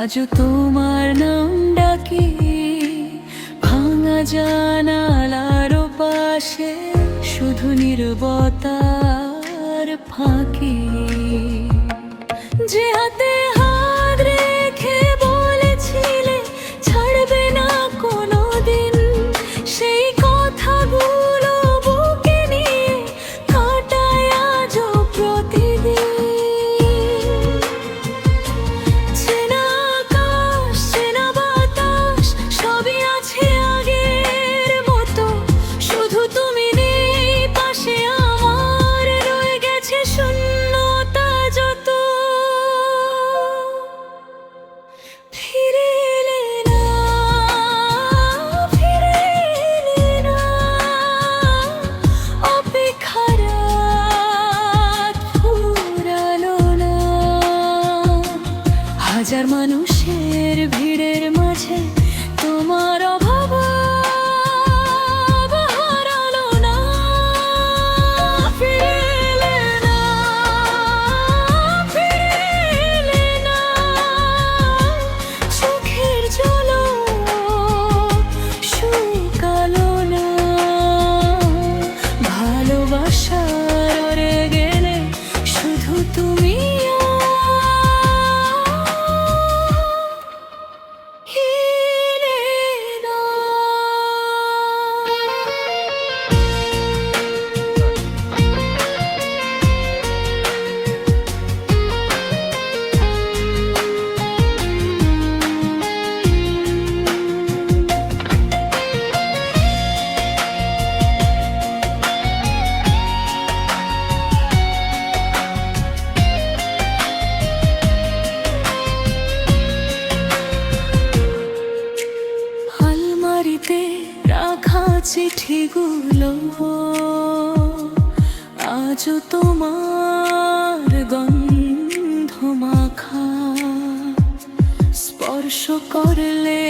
আজও তোমার নাম ডাকি ভাঙা জানালার পাশে, শুধু নীরবতার ফাঁকি। যে হাতে হাত রেখে বলেছিলে ছাড়বে না কোনোদিন, সেই কথাগুলো বুকে নিয়ে কাটায় আজও প্রতিদিন। চেনা আকাশ, চেনা বাতাস, সবই আছে আগের মতো, শুধু তুমি নেই পাশে আমার, রয়ে গেছে শূন্যতা যত। ফিরে এলে না, ফিরে এলে না, অপেক্ষার রাত ফুরালো না। হাজার মানুষের ভিড়ের মাঝে তোমার অভাব হারালো না। ফিরে এলে না, ফিরে এলে না, চোখের জলও শুকালো না। ভালোবাসা রয়ে গেলে শুধু তুমি এলে না। আলমারিতে রাখা চিঠিগুলো আজও তোমার গন্ধ মাখা, স্পর্শ করলে